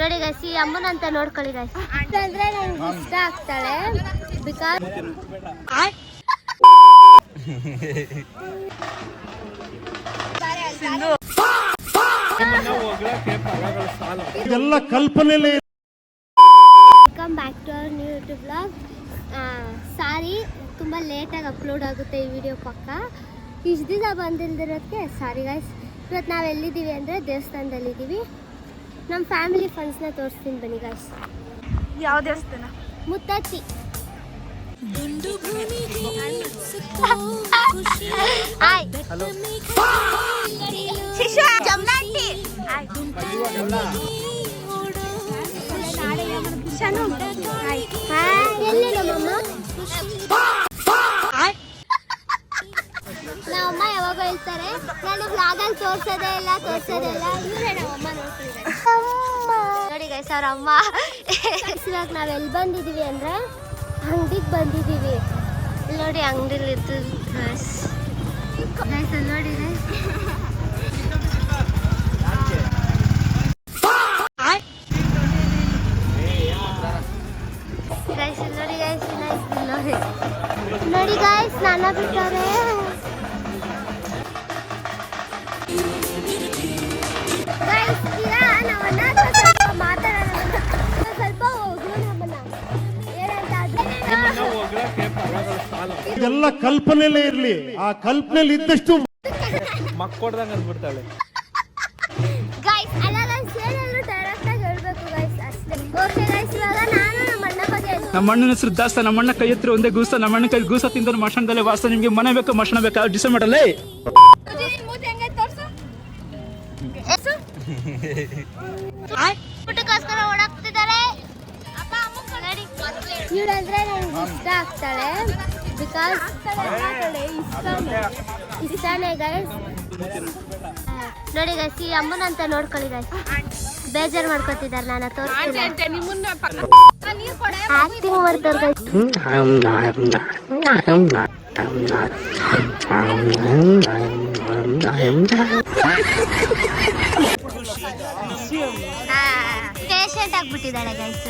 ನೋಡಿ ಗೈಸ್, ಈ ಅಮ್ಮನಂತ ನೋಡ್ಕೊಳ್ಳಿ ಗೈಸ್. ಅಂದ್ರೆ ನನಗೆ ಇಷ್ಟ ಆಗ್ತಾಳೆ ಬಿಕಾಸ್ ಇದೆಲ್ಲ ಕಲ್ಪನೆಲೇ. Welcome back to our new YouTube blog. Sorry, ತುಂಬ ಲೇಟಾಗಿ ಅಪ್ಲೋಡ್ ಆಗುತ್ತೆ ಈ ವಿಡಿಯೋ ಪಕ್ಕ. ಇಷ್ಟು ದಿನ ಬಂದಿಲ್ದಿರೋದಕ್ಕೆ ಸಾರಿ ಗೈಸ್. ಇವತ್ತು ನಾವು ಎಲ್ಲಿದ್ದೀವಿ ಅಂದರೆ ದೇವಸ್ಥಾನದಲ್ಲಿದ್ದೀವಿ. ನಮ್ಮ ಫ್ಯಾಮಿಲಿ ಫ್ರೆಂಡ್ಸ್ನ ತೋರಿಸ್ತೀನಿ ಬನ್ನಿ ಗೈಸ್. ಯಾವ ದೇವಸ್ಥಾನ? ಮುತ್ತತ್ತಿ. ಎಲ್ಲಿ ನಮ್ಮಮ್ಮ? ನಮ್ಮಮ್ಮ ಯಾವಾಗ ಹೇಳ್ತಾರೆ ನಾನು ವ್ಲಾಗಲ್ಲಿ ತೋರ್ಸೋದೇ ಇಲ್ಲ. ಇವರೇ ನಮ್ಮಮ್ಮ. ನೋಡಿ ಗೈಸ್, ಅವ್ರ ಅಮ್ಮ. ಇವಾಗ ನಾವು ಎಲ್ಲಿ ಬಂದಿದ್ದೀವಿ ಅಂದರೆ ಅಂಗಡಿಗೆ ಬಂದಿದ್ದೀವಿ. ಇಲ್ಲಿ ನೋಡಿ, ಅಂಗಡಿಲಿ ಇರ್ತದೆ ಗೈಸ್. ಅಲ್ಲಿ ನೋಡಿ ಗೈಸ್, ನೋಡಿ ಗೈಸ್, ಸ್ನಾನ ಬಿಟ್ಟವ್ರೆ. ಇದೆಲ್ಲ ಕಲ್ಪನೆಲೇ ಇರ್ಲಿ. ಆ ಕಲ್ಪನೆಲಿ ಇದ್ದಷ್ಟು ಮಕ್ಕೊಡ್ದಂಗ ಅಂದ್ಬಿಡ್ತಾಳೆ. ಗೈಸ್ ಡೈರೆಕ್ಟ್ ಆಗಿ ಹೇಳ್ಬೇಕು ಗೈಸ್, ಅಷ್ಟೇ. ಓಕೆ ಗೈಸ್, ಇವಾಗ ನಾನು ನಮ್ಮ ಅಣ್ಣ ಬಗ್ಗೆ ನಮ್ಮ ಅಣ್ಣನ ಹೆಸರು ದಾಸ್ತ. ನಮ್ಮ ಅಣ್ಣ ಕೈ ಹತ್ರ ಒಂದೇ ಗೂಸ. ನಮ್ಮ ಅಣ್ಣ ಕೈ ಗೂಸ ತಿಂದ್ರೆ ಮಶಣದಲ್ಲೇ ವಾಸ. ನಿಮ್ಗೆ ಮನೆ ಬೇಕಾ ಮಶಣ ಬೇಕಾ ಡಿಸೈಡ್ ಮಾಡಲ್ಲ. ಊಟಕ್ಕೋಸ್ಕರ ಓಡಾಕ್ತಿದ್ದಾರೆ. ಇವಳಂದ್ರೆ ನನಗೆ ಇಷ್ಟ ಆಗ್ತಾಳೆ ಬಿಕಾಸ್ ಇಷ್ಟನೇ ಗೈಸ್. ನೋಡಿ ಗೈಸ್, ಈ ಅಮ್ಮನಂತ ನೋಡ್ಕೊಳ್ಳಿ ಗೈಸ್. ಬೇಜಾರು ಮಾಡ್ಕೊತಿದ್ದಾರೆ, ನಾನು ತೋರಿಸ್ತೀನಿ. ಆಕ್ಟಿಂಗ್ ಮಾಡ್ತಾರೆ ಗೈಸ್. Patient ಆಗ್ಬಿಟ್ಟಿದ್ದಾಳೆ guys.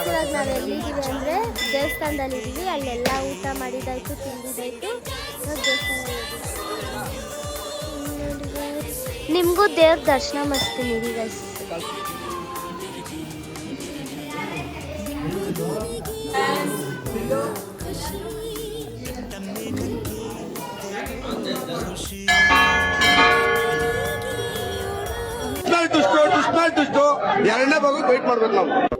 ಇವಾಗ ನಾವು ಎಲ್ಲಿದ್ದೀವಿ ಅಂದರೆ ದೇವಸ್ಥಾನದಲ್ಲಿದ್ದೀವಿ. ಅಲ್ಲೆಲ್ಲ ಊಟ ಮಾಡಿದಾಯ್ತು, ತಿಂದಿದ್ದಾಯ್ತು. ನಿಮಗೂ ದೇವ್ರ ದರ್ಶನ ಮಾಡಿಸ್ತೀನಿ ಗೈಸ್. ಎರಡನೇ ಭಾಗ ವೇಟ್ ಮಾಡ್ಬೇಕು ನಾವು.